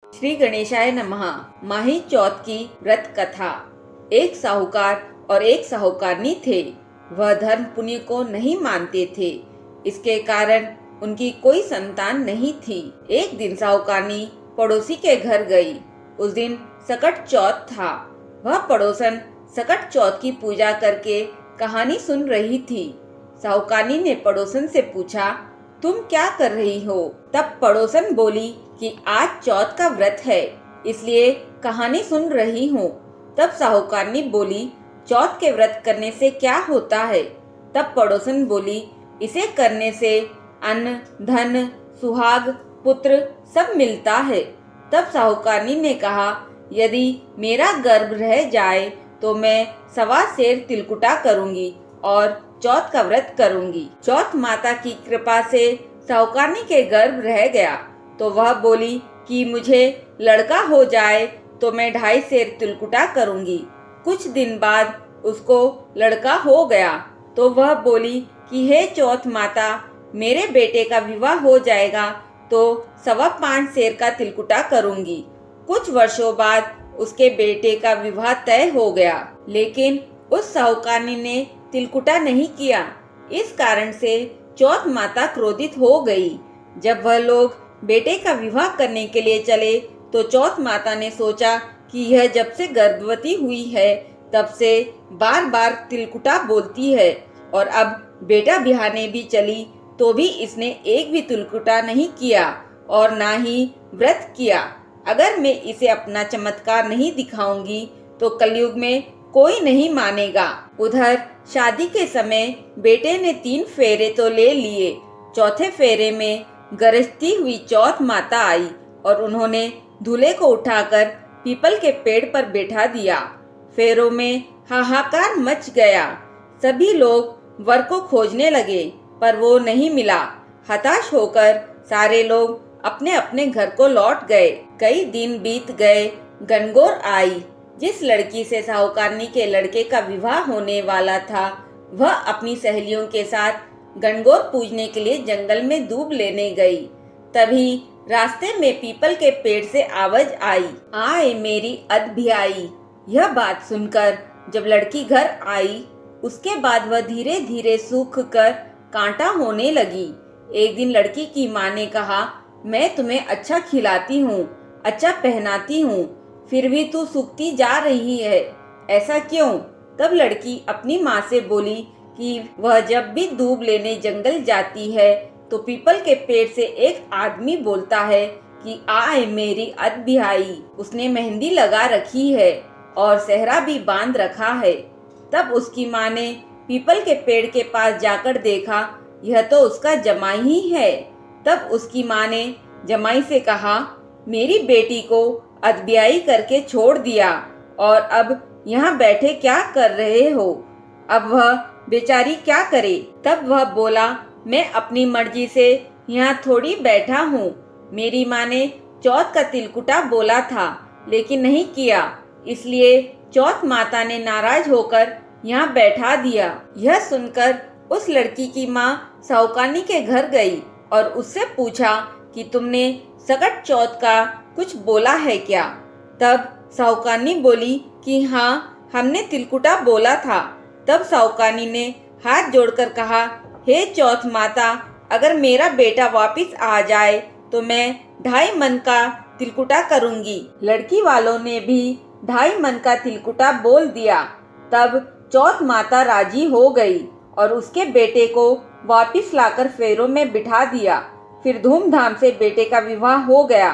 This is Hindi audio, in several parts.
श्री गणेशाय नमः। माही चौथ की व्रत कथा। एक साहूकार और एक साहूकारनी थे। वह धर्म पुण्य को नहीं मानते थे। इसके कारण उनकी कोई संतान नहीं थी। एक दिन साहूकारनी पड़ोसी के घर गई। उस दिन सकट चौथ था। वह पड़ोसन सकट चौथ की पूजा करके कहानी सुन रही थी। साहूकारनी ने पड़ोसन से पूछा, तुम क्या कर रही हो? तब पड़ोसन बोली कि आज चौथ का व्रत है, इसलिए कहानी सुन रही हूँ। तब साहूकारनी बोली, चौथ के व्रत करने से क्या होता है? तब पड़ोसन बोली, इसे करने से अन्न, धन, सुहाग, पुत्र सब मिलता है। तब साहूकारनी ने कहा, यदि मेरा गर्भ रह जाए तो मैं 1.25 सेर तिलकुटा करूंगी और चौथ का व्रत करूंगी। चौथ माता की कृपा से साहूकारनी के गर्भ रह गया तो वह बोली कि मुझे लड़का हो जाए तो मैं 2.5 सेर तिलकुटा करूंगी। कुछ दिन बाद उसको लड़का हो गया तो वह बोली कि हे चौथ माता, मेरे बेटे का विवाह हो जाएगा तो 5.25 सेर का तिलकुटा करूंगी। कुछ वर्षों बाद उसके बेटे का विवाह तय हो गया, लेकिन उस साहूकारनी ने तिलकुटा नहीं किया। इस कारण से चौथ माता क्रोधित हो गई। जब वह लोग बेटे का विवाह करने के लिए चले तो चौथ माता ने सोचा कि यह जब से गर्भवती हुई है तब से बार बार तिलकुटा बोलती है और अब बेटा ब्याहने भी चली तो भी इसने एक भी तिलकुटा नहीं किया और ना ही व्रत किया। अगर मैं इसे अपना चमत्कार नहीं दिखाऊंगी तो कलयुग में कोई नहीं मानेगा। उधर शादी के समय बेटे ने 3 फेरे तो ले लिए। चौथे फेरे में गरजती हुई चौथ माता आई और उन्होंने दूल्हे को उठाकर पीपल के पेड़ पर बैठा दिया। फेरों में हाहाकार मच गया। सभी लोग वर को खोजने लगे पर वो नहीं मिला। हताश होकर सारे लोग अपने अपने घर को लौट गए। कई दिन बीत गए। गणगौर आई। जिस लड़की से साहूकारनी के लड़के का विवाह होने वाला था वह अपनी सहेलियों के साथ गणगौर पूजने के लिए जंगल में दूब लेने गई। तभी रास्ते में पीपल के पेड़ से आवाज आई, आए मेरी अदभियाई। यह बात सुनकर जब लड़की घर आई उसके बाद वह धीरे धीरे सूख कर कांटा होने लगी। एक दिन लड़की की माँ ने कहा, मैं तुम्हें अच्छा खिलाती हूँ, अच्छा पहनाती हूँ, फिर भी तू सूखती जा रही है, ऐसा क्यों? तब लड़की अपनी माँ से बोली कि वह जब भी दूब लेने जंगल जाती है तो पीपल के पेड़ से एक आदमी बोलता है कि आए मेरी अदभियाई। उसने मेहंदी लगा रखी है और सेहरा भी बांध रखा है। तब उसकी माँ ने पीपल के पेड़ के पास जाकर देखा, यह तो उसका जमाई ही है। तब उसकी माँ ने जमाई से कहा, मेरी बेटी को अदबियाई करके छोड़ दिया और अब यहाँ बैठे क्या कर रहे हो? अब वह बेचारी क्या करे? तब वह बोला, मैं अपनी मर्जी से यहाँ थोड़ी बैठा हूँ। मेरी माँ ने चौथ का तिलकुटा बोला था लेकिन नहीं किया, इसलिए चौथ माता ने नाराज होकर यहाँ बैठा दिया। यह सुनकर उस लड़की की माँ साहूकारनी के घर गई और उससे पूछा कि तुमने सकट चौथ का कुछ बोला है क्या? तब साहूकारनी बोली कि हाँ, हमने तिलकुटा बोला था। तब साहूकारनी ने हाथ जोड़कर कहा, हे चौथ माता, अगर मेरा बेटा वापस आ जाए तो मैं 2.5 मन का तिलकुटा करूंगी। लड़की वालों ने भी 2.5 मन का तिलकुटा बोल दिया। तब चौथ माता राजी हो गई और उसके बेटे को वापस लाकर फेरों में बिठा दिया। फिर धूमधाम से बेटे का विवाह हो गया।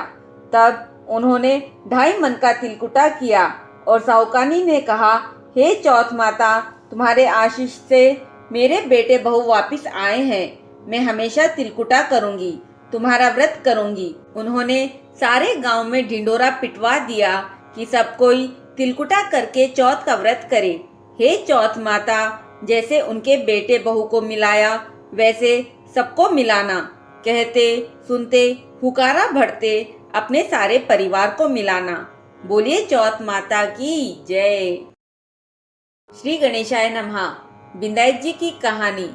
तब उन्होंने 2.5 मन का तिलकुटा किया और साहूकारनी ने कहा, हे चौथ माता, तुम्हारे आशीष से मेरे बेटे बहू वापस आए हैं। मैं हमेशा तिलकुटा करूंगी, तुम्हारा व्रत करूंगी। उन्होंने सारे गांव में ढिंडोरा पिटवा दिया कि सब कोई तिलकुटा करके चौथ का व्रत करे। हे चौथ माता, जैसे उनके बेटे बहू को मिलाया वैसे सबको मिलाना। कहते सुनते हुकारा भरते अपने सारे परिवार को मिलाना। बोलिए चौथ माता की जय। श्री गणेशाय नमः। बिंदाई जी की कहानी।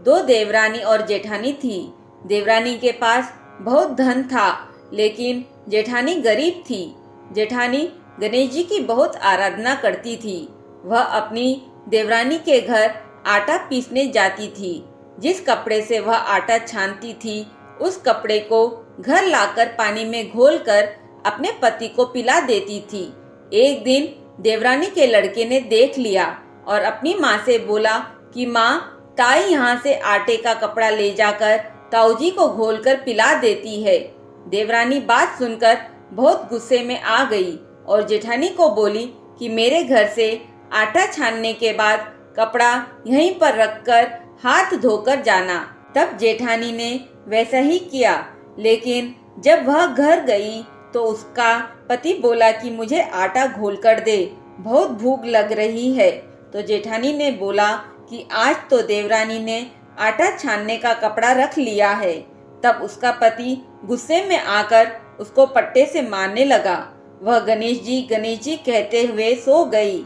2 देवरानी और जेठानी थी। देवरानी के पास बहुत धन था लेकिन जेठानी गरीब थी। जेठानी गणेश जी की बहुत आराधना करती थी। वह अपनी देवरानी के घर आटा पीसने जाती थी। जिस कपड़े से वह आटा छानती थी, उस कपड़े को घर लाकर पानी में घोलकर अपने पति को पिला देती थी। एक दिन देवरानी के लड़के ने देख लिया और अपनी माँ से बोला कि माँ, ताई यहाँ से आटे का कपड़ा ले जाकर ताऊजी को घोलकर पिला देती है। देवरानी बात सुनकर बहुत गुस्से में आ गई और जेठानी को बोली कि मेरे घर से आटा छानने के बाद कपड़ा यहीं पर रखकर हाथ धोकर जाना। तब जेठानी ने वैसा ही किया, लेकिन जब वह घर गई तो उसका पति बोला कि मुझे आटा घोल कर दे, बहुत भूख लग रही है। तो जेठानी ने बोला कि आज तो देवरानी ने आटा छानने का कपड़ा रख लिया है। तब उसका पति गुस्से में आकर उसको पट्टे से मारने लगा। वह गणेश जी कहते हुए सो गई।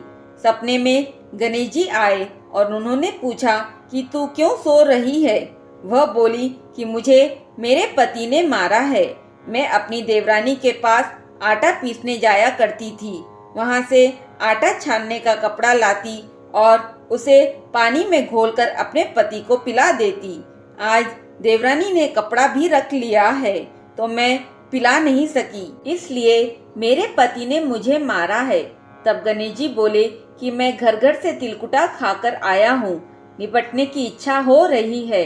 सपने में गणेश जी आए और उन्होंने पूछा कि तू क्यों सो रही है। वह बोली कि मुझे मेरे पति ने मारा है। मैं अपनी देवरानी के पास आटा पीसने जाया करती थी। वहां से आटा छानने का कपड़ा लाती और उसे पानी में घोलकर अपने पति को पिला देती। आज देवरानी ने कपड़ा भी रख लिया है तो मैं पिला नहीं सकी, इसलिए मेरे पति ने मुझे मारा है। तब गणेश जी बोले कि मैं घर घर से तिलकुटा खाकर आया हूँ, निपटने की इच्छा हो रही है,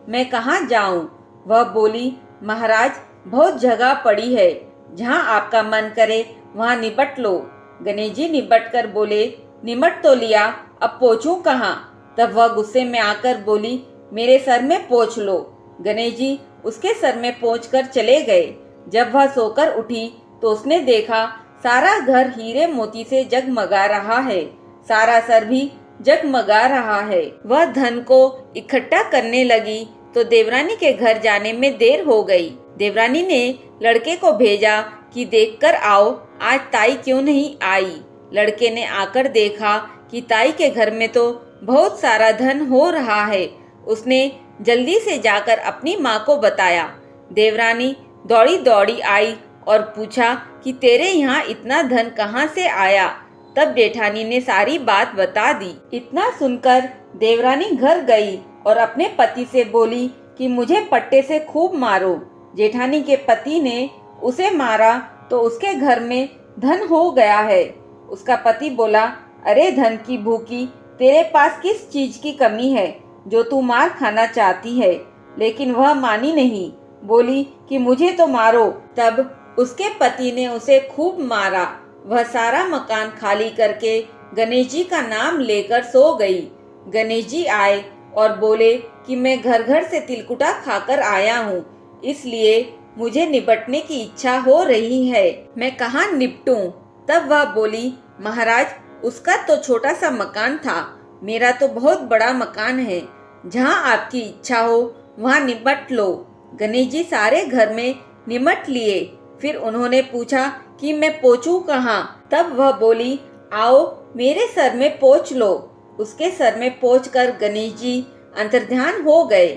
मैं कहाँ जाऊँ। वह बोली, महाराज, बहुत जगह पड़ी है, जहाँ आपका मन करे वहाँ निपट लो। गणेश जी निपट कर बोले, निपट तो लिया, अब पोंछूं कहाँ। तब वह गुस्से में आकर बोली, मेरे सर में पोंछ लो। गणेश जी उसके सर में पोंछ कर चले गए। जब वह सोकर उठी तो उसने देखा सारा घर हीरे मोती से जगमगा रहा है, सारा सर भी जगमगा रहा है। वह धन को इकट्ठा करने लगी तो देवरानी के घर जाने में देर हो गई। देवरानी ने लड़के को भेजा कि देखकर आओ आज ताई क्यों नहीं आई। लड़के ने आकर देखा कि ताई के घर में तो बहुत सारा धन हो रहा है। उसने जल्दी से जाकर अपनी माँ को बताया। देवरानी दौड़ी दौड़ी आई और पूछा कि तेरे यहाँ इतना धन कहाँ से आया। तब जेठानी ने सारी बात बता दी। इतना सुनकर देवरानी घर गई और अपने पति से बोली कि मुझे पट्टे से खूब मारो। जेठानी के पति ने उसे मारा तो उसके घर में धन हो गया है। उसका पति बोला, अरे धन की भूखी, तेरे पास किस चीज की कमी है जो तू मार खाना चाहती है। लेकिन वह मानी नहीं, बोली कि मुझे तो मारो। तब उसके पति ने उसे खूब मारा। वह सारा मकान खाली करके गणेश जी का नाम लेकर सो गई। गणेश जी आए और बोले कि मैं घर घर से तिलकुटा खाकर आया हूँ, इसलिए मुझे निपटने की इच्छा हो रही है, मैं कहाँ निपटूं। तब वह बोली, महाराज, उसका तो छोटा सा मकान था, मेरा तो बहुत बड़ा मकान है, जहाँ आपकी इच्छा हो वहाँ निपट लो। गणेश जी सारे घर में निपट लिए। फिर उन्होंने पूछा कि मैं पोंछूं कहाँ। तब वह बोली, आओ मेरे सर में पोंछ लो। उसके सर में पोंछ कर गणेश जी अंतर्ध्यान हो गए।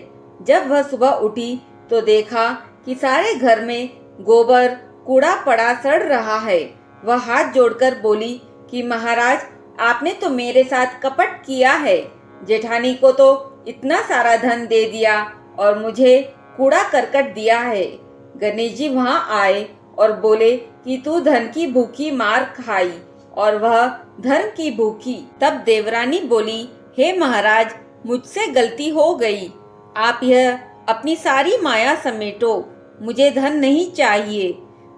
जब वह सुबह उठी तो देखा कि सारे घर में गोबर कूड़ा पड़ा सड़ रहा है। वह हाथ जोड़कर बोली कि महाराज, आपने तो मेरे साथ कपट किया है। जेठानी को तो इतना सारा धन दे दिया और मुझे कूड़ा करकट दिया है। गणेश जी वहाँ आए और बोले कि तू धन की भूखी मार खाई और वह धन की भूखी। तब देवरानी बोली, हे महाराज, मुझसे गलती हो गई, आप यह अपनी सारी माया समेटो, मुझे धन नहीं चाहिए।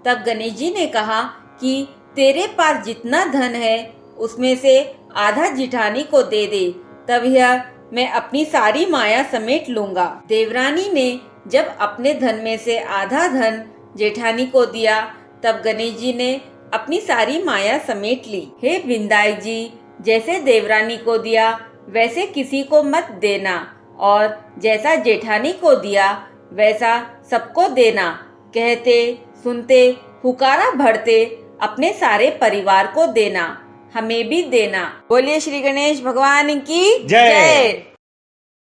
तब गणेश जी ने कहा कि तेरे पास जितना धन है उसमें से आधा जेठानी को दे दे, तब यह मैं अपनी सारी माया समेट लूंगा। देवरानी ने जब अपने धन में से आधा धन जेठानी को दिया, तब गणेश जी ने अपनी सारी माया समेट ली। हे विंदायक जी, जैसे देवरानी को दिया वैसे किसी को मत देना, और जैसा जेठानी को दिया वैसा सबको देना। कहते सुनते हुकारा भरते अपने सारे परिवार को देना, हमें भी देना। बोलिए श्री गणेश भगवान की जय।